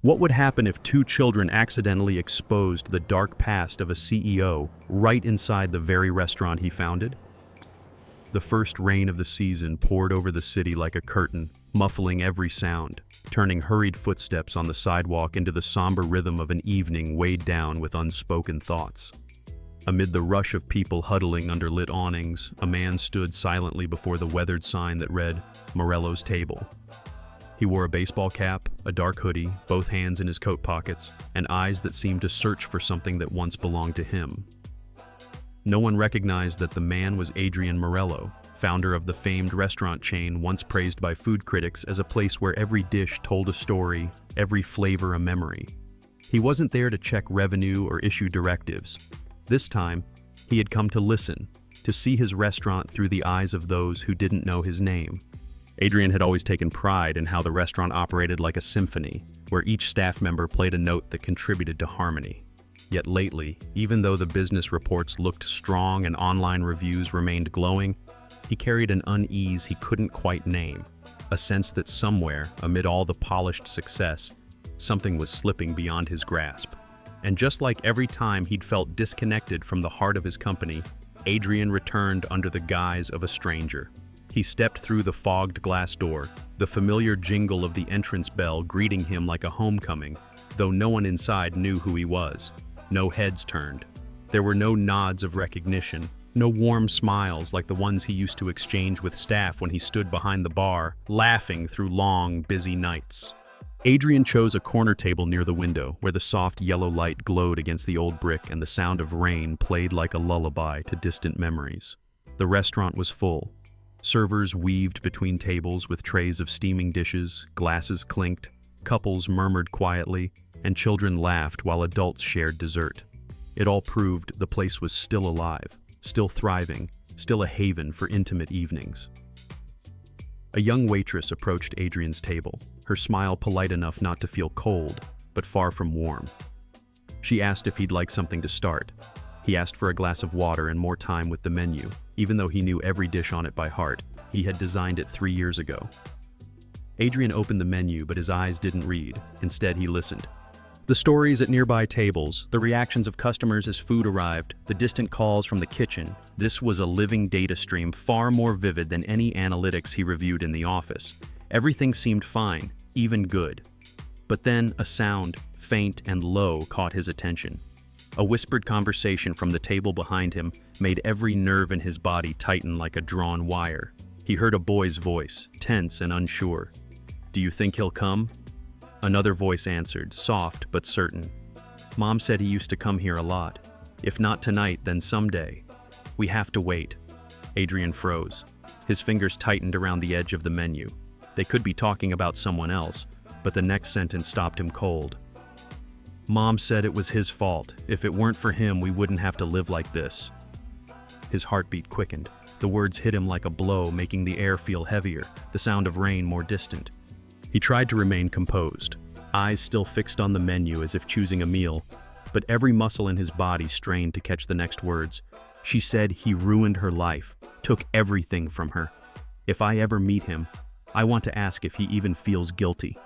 What would happen if two children accidentally exposed the dark past of a CEO right inside the very restaurant he founded? The first rain of the season poured over the city like a curtain, muffling every sound, turning hurried footsteps on the sidewalk into the somber rhythm of an evening weighed down with unspoken thoughts. Amid the rush of people huddling under lit awnings, a man stood silently before the weathered sign that read, "Morello's Table." He wore a baseball cap, a dark hoodie, both hands in his coat pockets, and eyes that seemed to search for something that once belonged to him. No one recognized that the man was Adrian Morello, founder of the famed restaurant chain once praised by food critics as a place where every dish told a story, every flavor a memory. He wasn't there to check revenue or issue directives. This time, he had come to listen, to see his restaurant through the eyes of those who didn't know his name. Adrian had always taken pride in how the restaurant operated like a symphony, where each staff member played a note that contributed to harmony. Yet lately, even though the business reports looked strong and online reviews remained glowing, he carried an unease he couldn't quite name, a sense that somewhere, amid all the polished success, something was slipping beyond his grasp. And just like every time he'd felt disconnected from the heart of his company, Adrian returned under the guise of a stranger. He stepped through the fogged glass door, the familiar jingle of the entrance bell greeting him like a homecoming, though no one inside knew who he was. No heads turned. There were no nods of recognition, no warm smiles like the ones he used to exchange with staff when he stood behind the bar, laughing through long, busy nights. Adrian chose a corner table near the window, where the soft yellow light glowed against the old brick and the sound of rain played like a lullaby to distant memories. The restaurant was full. Servers weaved between tables with trays of steaming dishes, glasses clinked, couples murmured quietly, and children laughed while adults shared dessert. It all proved the place was still alive, still thriving, still a haven for intimate evenings. A young waitress approached Adrian's table, her smile polite enough not to feel cold, but far from warm. She asked if he'd like something to start. He asked for a glass of water and more time with the menu, even though he knew every dish on it by heart. He had designed it 3 years ago. Adrian opened the menu, but his eyes didn't read. Instead, he listened. The stories at nearby tables, the reactions of customers as food arrived, the distant calls from the kitchen. This was a living data stream far more vivid than any analytics he reviewed in the office. Everything seemed fine, even good. But then a sound, faint and low, caught his attention. A whispered conversation from the table behind him made every nerve in his body tighten like a drawn wire. He heard a boy's voice, tense and unsure. "Do you think he'll come?" Another voice answered, soft but certain. "Mom said he used to come here a lot. If not tonight, then someday. We have to wait." Adrian froze. His fingers tightened around the edge of the menu. They could be talking about someone else, but the next sentence stopped him cold. "Mom said it was his fault. If it weren't for him, we wouldn't have to live like this." His heartbeat quickened. The words hit him like a blow, making the air feel heavier, the sound of rain more distant. He tried to remain composed, eyes still fixed on the menu as if choosing a meal, but every muscle in his body strained to catch the next words. "She said he ruined her life, took everything from her. If I ever meet him, I want to ask if he even feels guilty."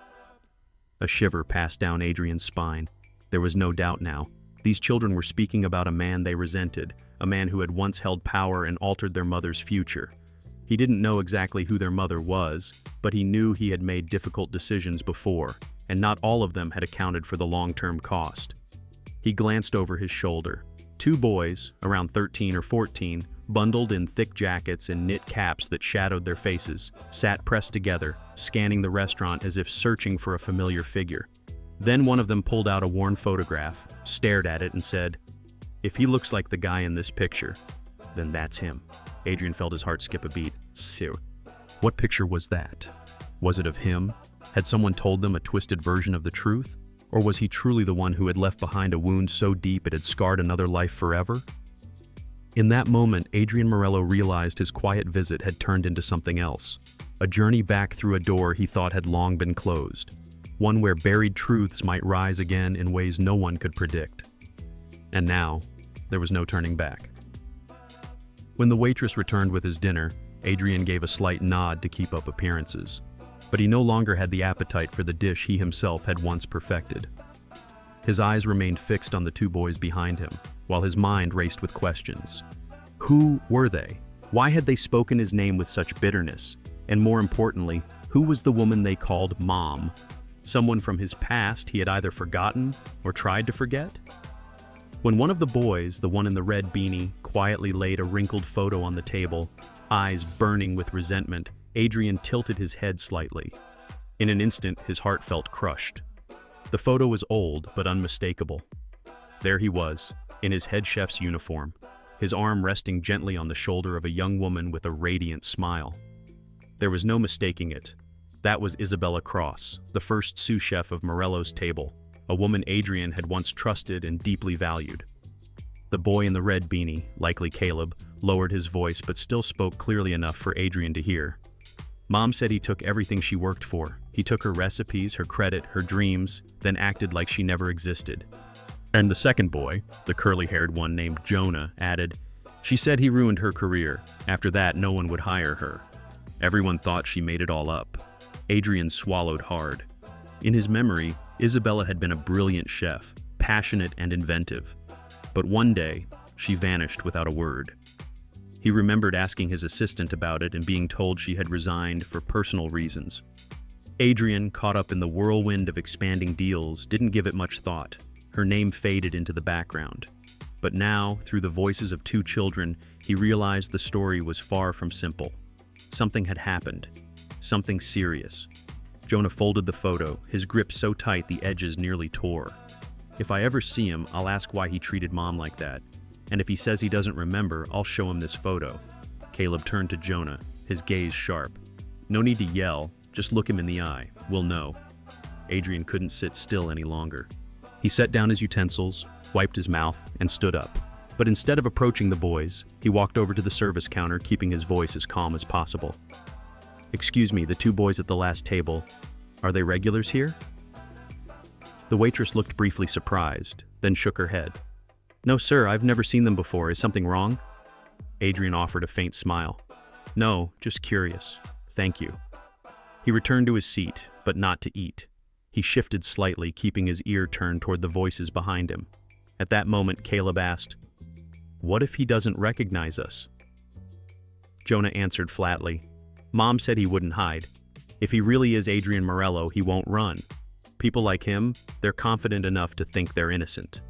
A shiver passed down Adrian's spine. There was no doubt now. These children were speaking about a man they resented, a man who had once held power and altered their mother's future. He didn't know exactly who their mother was, but he knew he had made difficult decisions before, and not all of them had accounted for the long-term cost. He glanced over his shoulder. Two boys, around 13 or 14, bundled in thick jackets and knit caps that shadowed their faces, sat pressed together, scanning the restaurant as if searching for a familiar figure. Then one of them pulled out a worn photograph, stared at it, and said, "If he looks like the guy in this picture, then that's him." Adrian felt his heart skip a beat. What picture was that? Was it of him? Had someone told them a twisted version of the truth? Or was he truly the one who had left behind a wound so deep it had scarred another life forever? In that moment, Adrian Morello realized his quiet visit had turned into something else. A journey back through a door he thought had long been closed. One where buried truths might rise again in ways no one could predict. And now, there was no turning back. When the waitress returned with his dinner, Adrian gave a slight nod to keep up appearances. but he no longer had the appetite for the dish he himself had once perfected. His eyes remained fixed on the two boys behind him, while his mind raced with questions. Who were they? Why had they spoken his name with such bitterness? And more importantly, who was the woman they called Mom? Someone from his past he had either forgotten or tried to forget? When one of the boys, the one in the red beanie, quietly laid a wrinkled photo on the table, eyes burning with resentment, Adrian tilted his head slightly. In an instant, his heart felt crushed. The photo was old but unmistakable. There he was, in his head chef's uniform, his arm resting gently on the shoulder of a young woman with a radiant smile. There was no mistaking it. That was Isabella Cross, the first sous chef of Morello's table, a woman Adrian had once trusted and deeply valued. The boy in the red beanie, likely Caleb, lowered his voice but still spoke clearly enough for Adrian to hear. Mom said he took everything she worked for. He took her recipes, her credit, her dreams, then acted like she never existed. And the second boy, the curly-haired one named Jonah, added, "She said he ruined her career. After that, no one would hire her. Everyone thought she made it all up." Adrian swallowed hard. In his memory, Isabella had been a brilliant chef, passionate and inventive. But one day, she vanished without a word. He remembered asking his assistant about it and being told she had resigned for personal reasons. Adrian, caught up in the whirlwind of expanding deals, didn't give it much thought. Her name faded into the background. But now, through the voices of two children, he realized the story was far from simple. Something had happened. Something serious. Jonah folded the photo, his grip so tight the edges nearly tore. "If I ever see him, I'll ask why he treated Mom like that. And if he says he doesn't remember, I'll show him this photo." Caleb turned to Jonah, his gaze sharp. "No need to yell, just look him in the eye. We'll know." Adrian couldn't sit still any longer. He set down his utensils, wiped his mouth, and stood up. But instead of approaching the boys, he walked over to the service counter, keeping his voice as calm as possible. "Excuse me, the two boys at the last table, are they regulars here?" The waitress looked briefly surprised, then shook her head. "No, sir, I've never seen them before. Is something wrong?" Adrian offered a faint smile. "No, just curious. Thank you." He returned to his seat, but not to eat. He shifted slightly, keeping his ear turned toward the voices behind him. At that moment, Caleb asked, "What if he doesn't recognize us?" Jonah answered flatly, "Mom said he wouldn't hide. If he really is Adrian Morello, he won't run. People like him, they're confident enough to think they're innocent."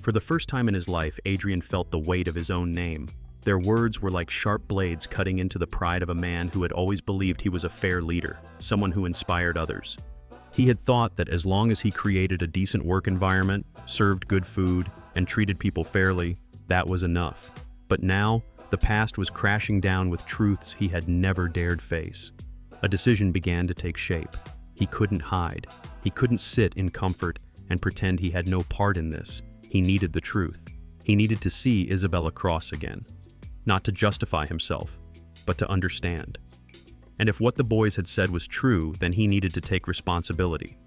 For the first time in his life, Adrian felt the weight of his own name. Their words were like sharp blades cutting into the pride of a man who had always believed he was a fair leader, someone who inspired others. He had thought that as long as he created a decent work environment, served good food, and treated people fairly, that was enough. But now, the past was crashing down with truths he had never dared face. A decision began to take shape. He couldn't hide. He couldn't sit in comfort and pretend he had no part in this. He needed the truth. He needed to see Isabella Cross again. Not to justify himself, but to understand. And if what the boys had said was true, then he needed to take responsibility.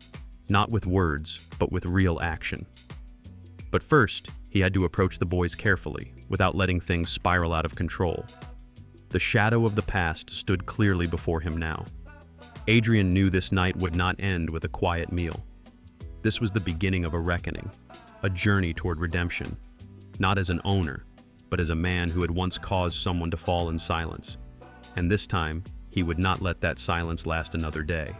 Not with words, but with real action. But first, he had to approach the boys carefully, without letting things spiral out of control. The shadow of the past stood clearly before him now. Adrian knew this night would not end with a quiet meal. This was the beginning of a reckoning, a journey toward redemption, not as an owner, but as a man who had once caused someone to fall in silence. And this time, he would not let that silence last another day.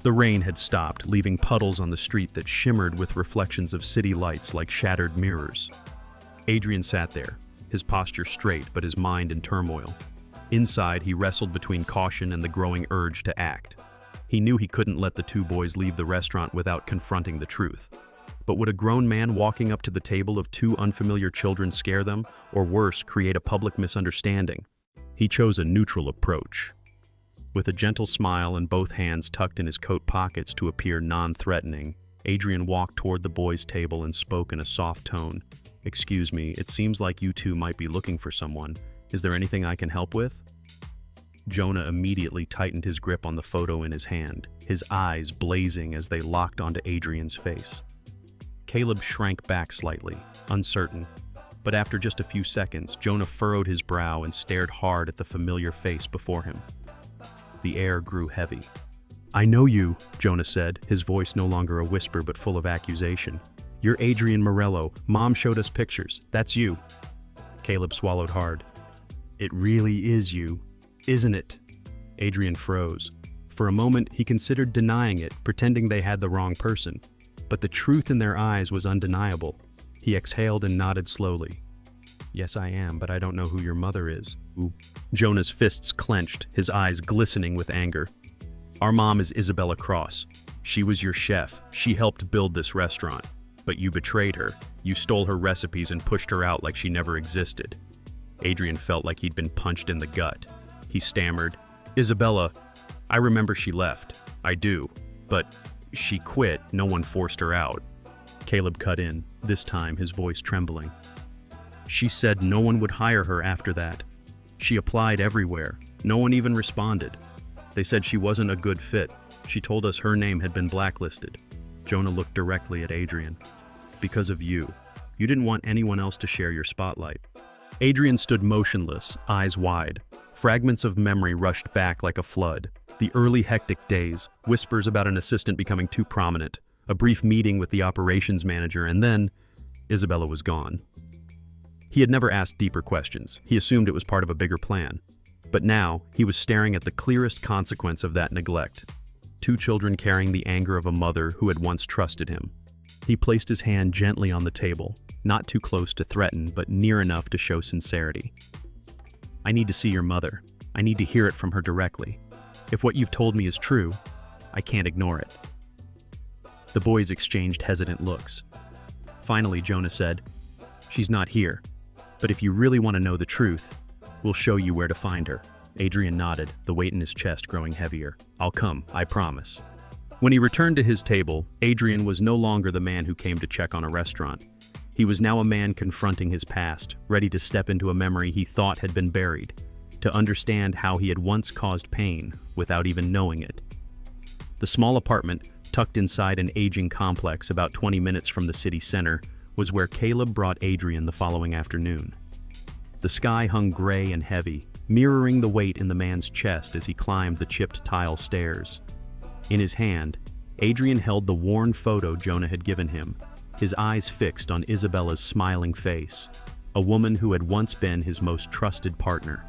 The rain had stopped, leaving puddles on the street that shimmered with reflections of city lights like shattered mirrors. Adrian sat there, his posture straight but his mind in turmoil. Inside, he wrestled between caution and the growing urge to act. He knew he couldn't let the two boys leave the restaurant without confronting the truth. But would a grown man walking up to the table of two unfamiliar children scare them, or worse, create a public misunderstanding? He chose a neutral approach. With a gentle smile and both hands tucked in his coat pockets to appear non-threatening, Adrian walked toward the boys' table and spoke in a soft tone. "Excuse me, it seems like you two might be looking for someone. Is there anything I can help with?" Jonah immediately tightened his grip on the photo in his hand, his eyes blazing as they locked onto Adrian's face. Caleb shrank back slightly, uncertain, but after just a few seconds, Jonah furrowed his brow and stared hard at the familiar face before him. The air grew heavy. I know you, Jonah said, his voice no longer a whisper but full of accusation. You're Adrian Morello. Mom showed us pictures. That's you. Caleb swallowed hard. It really is you, isn't it? Adrian froze. For a moment, he considered denying it, pretending they had the wrong person. But the truth in their eyes was undeniable. He exhaled and nodded slowly. Yes, I am, but I don't know who your mother is. Ooh. Jonah's fists clenched, his eyes glistening with anger. Our mom is Isabella Cross. She was your chef. She helped build this restaurant. But you betrayed her. You stole her recipes and pushed her out like she never existed. Adrian felt like he'd been punched in the gut. He stammered, Isabella, I remember she left. I do. But she quit. No one forced her out. Caleb cut in, this time his voice trembling. She said no one would hire her after that. She applied everywhere. No one even responded. They said she wasn't a good fit. She told us her name had been blacklisted. Jonah looked directly at Adrian. Because of you. You didn't want anyone else to share your spotlight. Adrian stood motionless, eyes wide. Fragments of memory rushed back like a flood. The early hectic days, whispers about an assistant becoming too prominent, a brief meeting with the operations manager, and then Isabella was gone. He had never asked deeper questions. He assumed it was part of a bigger plan. But now, he was staring at the clearest consequence of that neglect. 2 children carrying the anger of a mother who had once trusted him. He placed his hand gently on the table, not too close to threaten, but near enough to show sincerity. I need to see your mother. I need to hear it from her directly. If what you've told me is true, I can't ignore it. The boys exchanged hesitant looks. Finally, Jonah said, She's not here, but if you really want to know the truth, we'll show you where to find her. Adrian nodded, the weight in his chest growing heavier. I'll come, I promise. When he returned to his table, Adrian was no longer the man who came to check on a restaurant. He was now a man confronting his past, ready to step into a memory he thought had been buried, to understand how he had once caused pain without even knowing it. The small apartment, tucked inside an aging complex about 20 minutes from the city center, was where Caleb brought Adrian the following afternoon. The sky hung gray and heavy, mirroring the weight in the man's chest as he climbed the chipped tile stairs. In his hand, Adrian held the worn photo Jonah had given him, his eyes fixed on Isabella's smiling face, a woman who had once been his most trusted partner.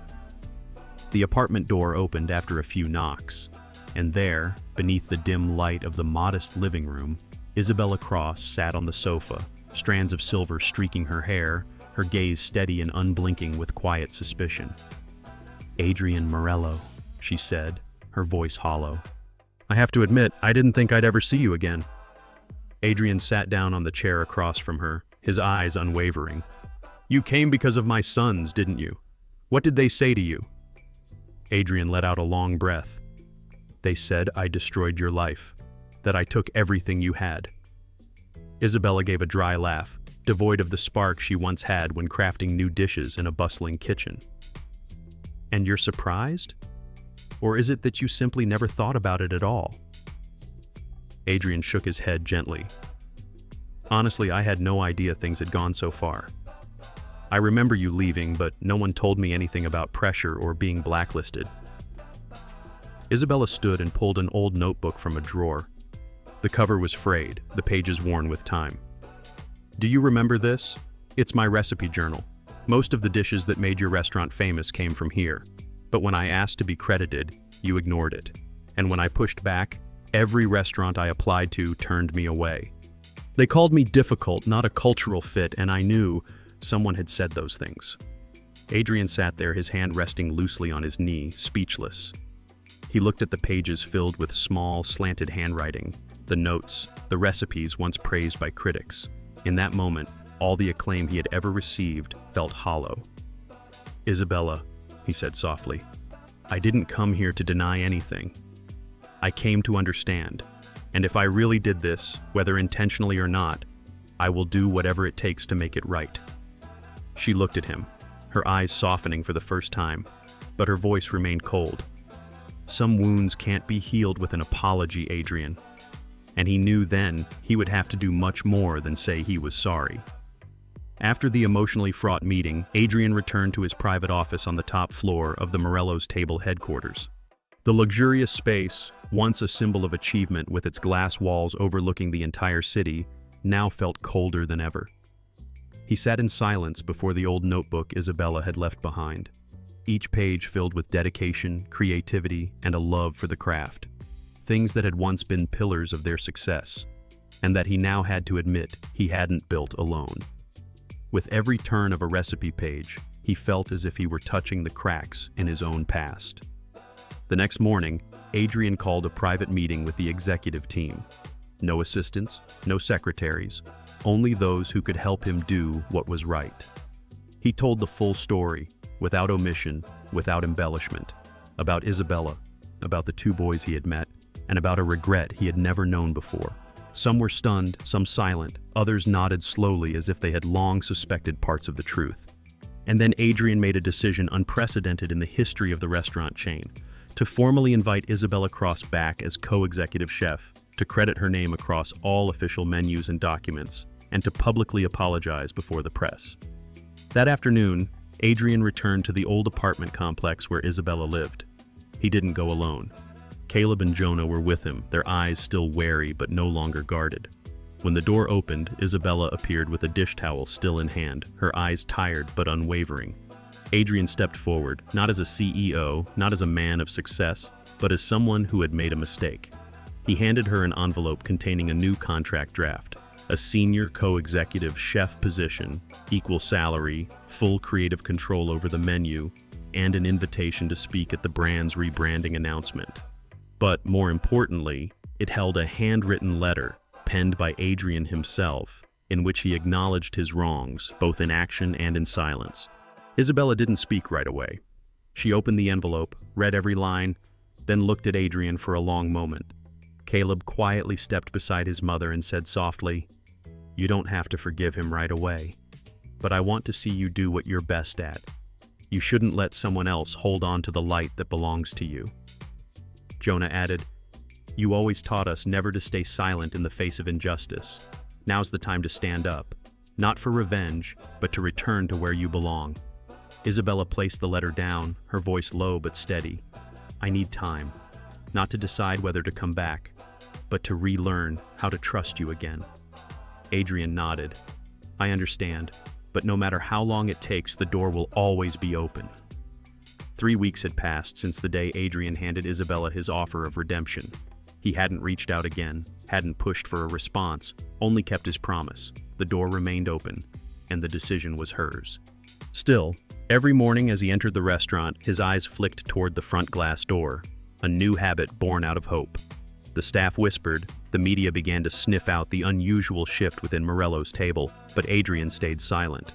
The apartment door opened after a few knocks, and there, beneath the dim light of the modest living room, Isabella Cross sat on the sofa, strands of silver streaking her hair, her gaze steady and unblinking with quiet suspicion. Adrian Morello, she said, her voice hollow. I have to admit, I didn't think I'd ever see you again. Adrian sat down on the chair across from her, his eyes unwavering. You came because of my sons, didn't you? What did they say to you? Adrian let out a long breath. They said I destroyed your life, that I took everything you had. Isabella gave a dry laugh, devoid of the spark she once had when crafting new dishes in a bustling kitchen. And you're surprised? Or is it that you simply never thought about it at all? Adrian shook his head gently. Honestly, I had no idea things had gone so far. I remember you leaving, but no one told me anything about pressure or being blacklisted. Isabella stood and pulled an old notebook from a drawer. The cover was frayed, the pages worn with time. Do you remember this? It's my recipe journal. Most of the dishes that made your restaurant famous came from here. But when I asked to be credited, you ignored it. And when I pushed back, every restaurant I applied to turned me away. They called me difficult, not a cultural fit, and I knew someone had said those things. Adrian sat there, his hand resting loosely on his knee, speechless. He looked at the pages filled with small, slanted handwriting, the notes, the recipes once praised by critics. In that moment, all the acclaim he had ever received felt hollow. Isabella, he said softly, I didn't come here to deny anything. I came to understand, and if I really did this, whether intentionally or not, I will do whatever it takes to make it right. She looked at him, her eyes softening for the first time, but her voice remained cold. Some wounds can't be healed with an apology, Adrian. And he knew then he would have to do much more than say he was sorry. After the emotionally fraught meeting, Adrian returned to his private office on the top floor of the Morello's Table headquarters. The luxurious space, once a symbol of achievement with its glass walls overlooking the entire city, now felt colder than ever. He sat in silence before the old notebook Isabella had left behind, each page filled with dedication, creativity, and a love for the craft, things that had once been pillars of their success, and that he now had to admit he hadn't built alone. With every turn of a recipe page, he felt as if he were touching the cracks in his own past. The next morning, Adrian called a private meeting with the executive team. No assistants, no secretaries, only those who could help him do what was right. He told the full story, without omission, without embellishment, about Isabella, about the two boys he had met, and about a regret he had never known before. Some were stunned, some silent, others nodded slowly as if they had long suspected parts of the truth. And then Adrian made a decision unprecedented in the history of the restaurant chain, to formally invite Isabella Cross back as co-executive chef, to credit her name across all official menus and documents, and to publicly apologize before the press. That afternoon, Adrian returned to the old apartment complex where Isabella lived. He didn't go alone. Caleb and Jonah were with him, their eyes still wary but no longer guarded. When the door opened, Isabella appeared with a dish towel still in hand, her eyes tired but unwavering. Adrian stepped forward, not as a CEO, not as a man of success, but as someone who had made a mistake. He handed her an envelope containing a new contract draft, a senior co-executive chef position, equal salary, full creative control over the menu, and an invitation to speak at the brand's rebranding announcement. But more importantly, it held a handwritten letter, penned by Adrian himself, in which he acknowledged his wrongs, both in action and in silence. Isabella didn't speak right away. She opened the envelope, read every line, then looked at Adrian for a long moment. Caleb quietly stepped beside his mother and said softly, "You don't have to forgive him right away, but I want to see you do what you're best at. You shouldn't let someone else hold on to the light that belongs to you." Jonah added, "You always taught us never to stay silent in the face of injustice. Now's the time to stand up, not for revenge, but to return to where you belong." Isabella placed the letter down, her voice low but steady. "I need time, not to decide whether to come back, but to relearn how to trust you again." Adrian nodded. "I understand, but no matter how long it takes, the door will always be open." 3 weeks had passed since the day Adrian handed Isabella his offer of redemption. He hadn't reached out again, hadn't pushed for a response, only kept his promise. The door remained open, and the decision was hers. Still, every morning as he entered the restaurant, his eyes flicked toward the front glass door, a new habit born out of hope. The staff whispered, the media began to sniff out the unusual shift within Morello's table, but Adrian stayed silent.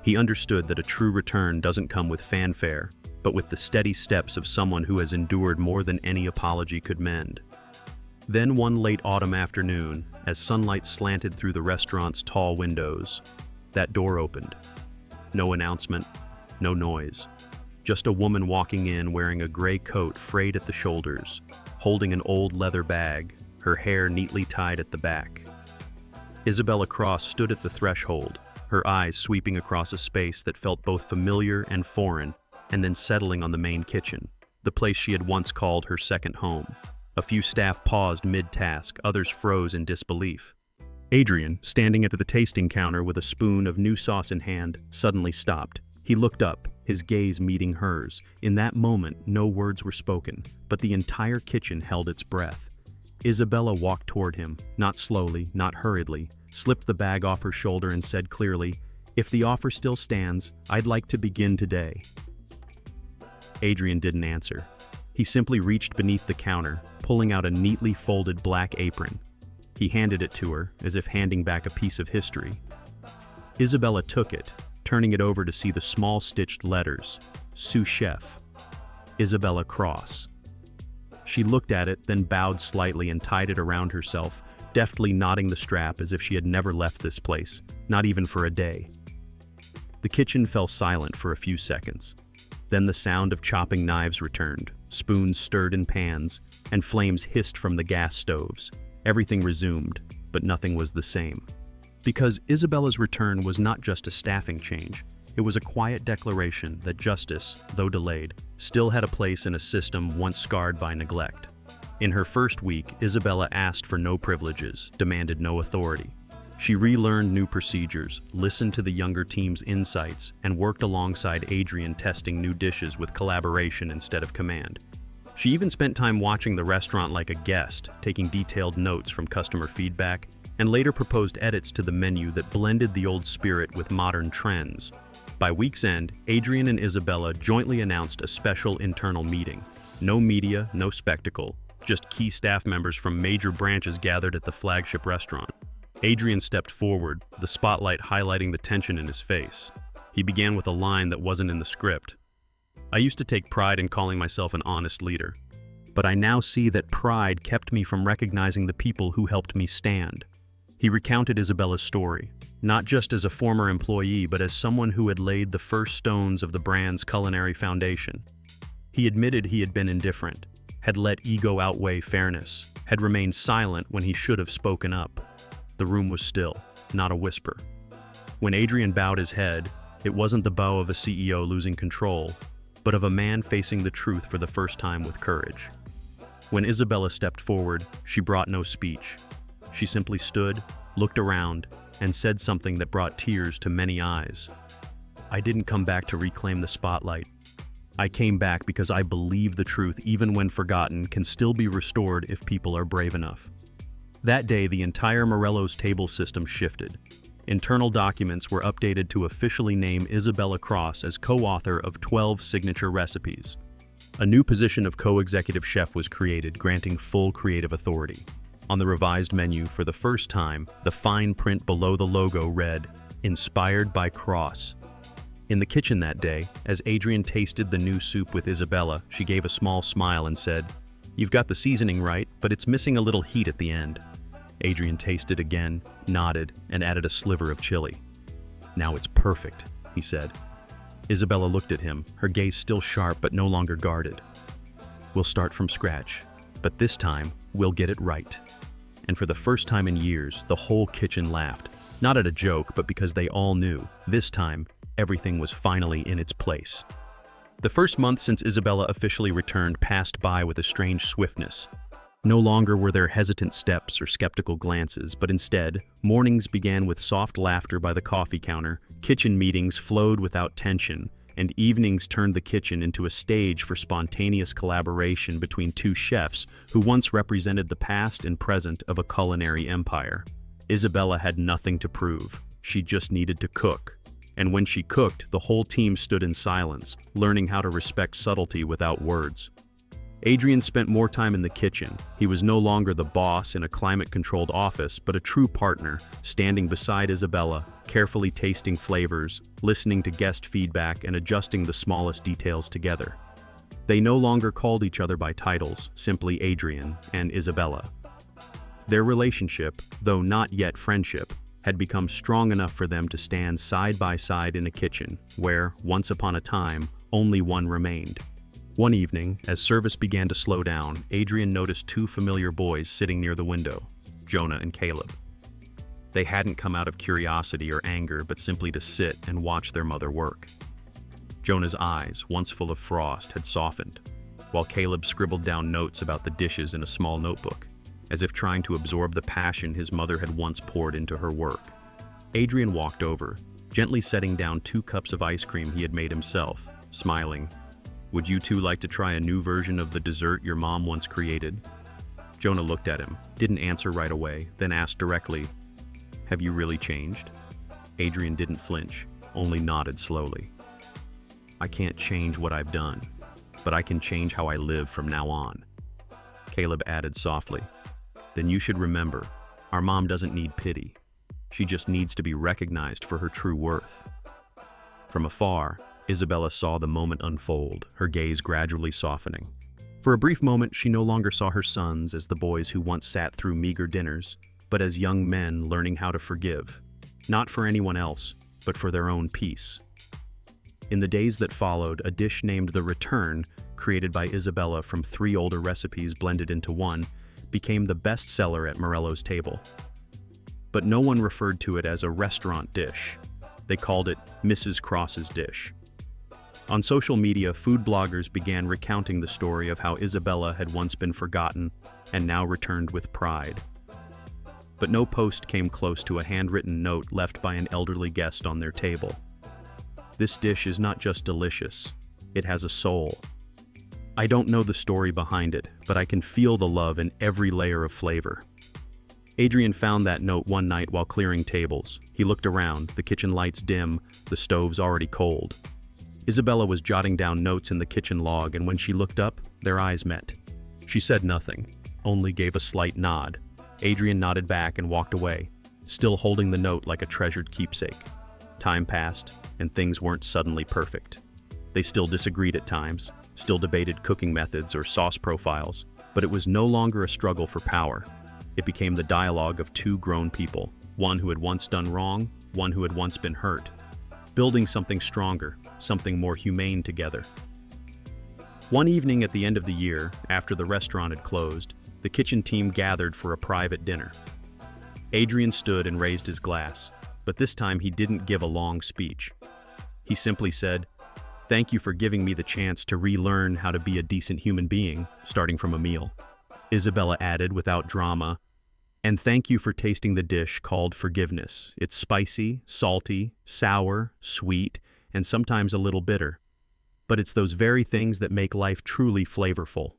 He understood that a true return doesn't come with fanfare, but with the steady steps of someone who has endured more than any apology could mend. Then one late autumn afternoon, as sunlight slanted through the restaurant's tall windows, that door opened. No announcement, no noise. Just a woman walking in wearing a gray coat frayed at the shoulders, holding an old leather bag, her hair neatly tied at the back. Isabella Cross stood at the threshold, her eyes sweeping across a space that felt both familiar and foreign, and then settling on the main kitchen, the place she had once called her second home. A few staff paused mid-task, others froze in disbelief. Adrian, standing at the tasting counter with a spoon of new sauce in hand, suddenly stopped. He looked up, his gaze meeting hers. In that moment, no words were spoken, but the entire kitchen held its breath. Isabella walked toward him, not slowly, not hurriedly, slipped the bag off her shoulder and said clearly, "If the offer still stands, I'd like to begin today." Adrian didn't answer. He simply reached beneath the counter, pulling out a neatly folded black apron. He handed it to her, as if handing back a piece of history. Isabella took it, turning it over to see the small stitched letters, Sous Chef, Isabella Cross. She looked at it, then bowed slightly and tied it around herself, deftly knotting the strap as if she had never left this place, not even for a day. The kitchen fell silent for a few seconds. Then the sound of chopping knives returned, spoons stirred in pans, and flames hissed from the gas stoves. Everything resumed, but nothing was the same. Because Isabella's return was not just a staffing change, It was a quiet declaration that justice, though delayed, still had a place in a system once scarred by neglect. In her first week, Isabella asked for no privileges, demanded no authority. She relearned new procedures, listened to the younger team's insights, and worked alongside Adrian testing new dishes with collaboration instead of command. She even spent time watching the restaurant like a guest, taking detailed notes from customer feedback, and later proposed edits to the menu that blended the old spirit with modern trends. By week's end, Adrian and Isabella jointly announced a special internal meeting. No media, no spectacle, just key staff members from major branches gathered at the flagship restaurant. Adrian stepped forward, the spotlight highlighting the tension in his face. He began with a line that wasn't in the script. "I used to take pride in calling myself an honest leader, but I now see that pride kept me from recognizing the people who helped me stand." He recounted Isabella's story, not just as a former employee, but as someone who had laid the first stones of the brand's culinary foundation. He admitted he had been indifferent, had let ego outweigh fairness, had remained silent when he should have spoken up. The room was still, not a whisper. When Adrian bowed his head, it wasn't the bow of a CEO losing control, but of a man facing the truth for the first time with courage. When Isabella stepped forward, she brought no speech. She simply stood, looked around, and said something that brought tears to many eyes. "I didn't come back to reclaim the spotlight. I came back because I believe the truth, even when forgotten, can still be restored if people are brave enough." That day, the entire Morello's table system shifted. Internal documents were updated to officially name Isabella Cross as co-author of 12 signature recipes. A new position of co-executive chef was created, granting full creative authority. On the revised menu, for the first time, the fine print below the logo read, "Inspired by Cross." In the kitchen that day, as Adrian tasted the new soup with Isabella, she gave a small smile and said, "You've got the seasoning right, but it's missing a little heat at the end." Adrian tasted again, nodded, and added a sliver of chili. "Now it's perfect," he said. Isabella looked at him, her gaze still sharp but no longer guarded. "We'll start from scratch, but this time, we'll get it right." And for the first time in years, the whole kitchen laughed, not at a joke, but because they all knew, this time, everything was finally in its place. The first month since Isabella officially returned passed by with a strange swiftness. No longer were there hesitant steps or skeptical glances, but instead, mornings began with soft laughter by the coffee counter, kitchen meetings flowed without tension, and evenings turned the kitchen into a stage for spontaneous collaboration between two chefs who once represented the past and present of a culinary empire. Isabella had nothing to prove. She just needed to cook. And when she cooked, the whole team stood in silence, learning how to respect subtlety without words. Adrian spent more time in the kitchen. He was no longer the boss in a climate-controlled office, but a true partner, standing beside Isabella, carefully tasting flavors, listening to guest feedback, and adjusting the smallest details together. They no longer called each other by titles, simply Adrian and Isabella. Their relationship, though not yet friendship, had become strong enough for them to stand side by side in a kitchen where, once upon a time, only one remained. One evening, as service began to slow down, Adrian noticed two familiar boys sitting near the window, Jonah and Caleb. They hadn't come out of curiosity or anger, but simply to sit and watch their mother work. Jonah's eyes, once full of frost, had softened, while Caleb scribbled down notes about the dishes in a small notebook, as if trying to absorb the passion his mother had once poured into her work. Adrian walked over, gently setting down 2 cups of ice cream he had made himself, smiling. "Would you two like to try a new version of the dessert your mom once created?" Jonah looked at him, didn't answer right away, then asked directly, "Have you really changed?" Adrian didn't flinch, only nodded slowly. "I can't change what I've done, but I can change how I live from now on." Caleb added softly, "Then you should remember, our mom doesn't need pity. She just needs to be recognized for her true worth." From afar, Isabella saw the moment unfold, her gaze gradually softening. For a brief moment, she no longer saw her sons as the boys who once sat through meager dinners, but as young men learning how to forgive, not for anyone else, but for their own peace. In the days that followed, a dish named The Return, created by Isabella from 3 older recipes blended into one, became the bestseller at Morello's table. But no one referred to it as a restaurant dish. They called it Mrs. Cross's dish. On social media, food bloggers began recounting the story of how Isabella had once been forgotten and now returned with pride. But no post came close to a handwritten note left by an elderly guest on their table. This dish is not just delicious, it has a soul. I don't know the story behind it, but I can feel the love in every layer of flavor. Adrian found that note one night while clearing tables. He looked around, the kitchen lights dim, the stove's already cold. Isabella was jotting down notes in the kitchen log, and when she looked up, their eyes met. She said nothing, only gave a slight nod. Adrian nodded back and walked away, still holding the note like a treasured keepsake. Time passed, and things weren't suddenly perfect. They still disagreed at times, still debated cooking methods or sauce profiles, but it was no longer a struggle for power. It became the dialogue of two grown people, one who had once done wrong, one who had once been hurt, building something stronger, something more humane together. One evening at the end of the year, after the restaurant had closed, the kitchen team gathered for a private dinner. Adrian stood and raised his glass, but this time he didn't give a long speech. He simply said, "Thank you for giving me the chance to relearn how to be a decent human being, starting from a meal." Isabella added without drama, "And thank you for tasting the dish called forgiveness. It's spicy, salty, sour, sweet, and sometimes a little bitter. But it's those very things that make life truly flavorful."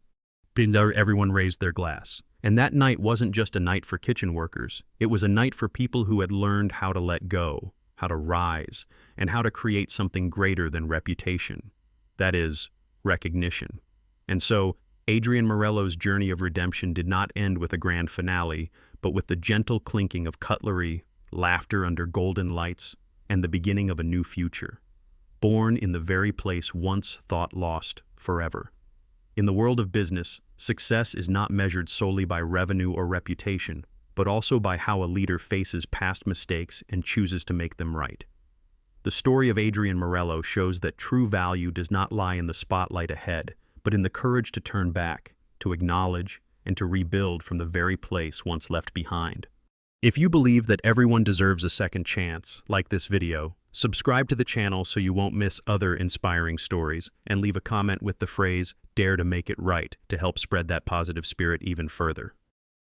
Everyone raised their glass. And that night wasn't just a night for kitchen workers. It was a night for people who had learned how to let go, how to rise, and how to create something greater than reputation. That is, recognition. And so, Adrian Morello's journey of redemption did not end with a grand finale, but with the gentle clinking of cutlery, laughter under golden lights, and the beginning of a new future. Born in the very place once thought lost forever. In the world of business, success is not measured solely by revenue or reputation, but also by how a leader faces past mistakes and chooses to make them right. The story of Adrian Morello shows that true value does not lie in the spotlight ahead, but in the courage to turn back, to acknowledge, and to rebuild from the very place once left behind. If you believe that everyone deserves a second chance, like this video, subscribe to the channel so you won't miss other inspiring stories, and leave a comment with the phrase, "Dare to make it right," to help spread that positive spirit even further.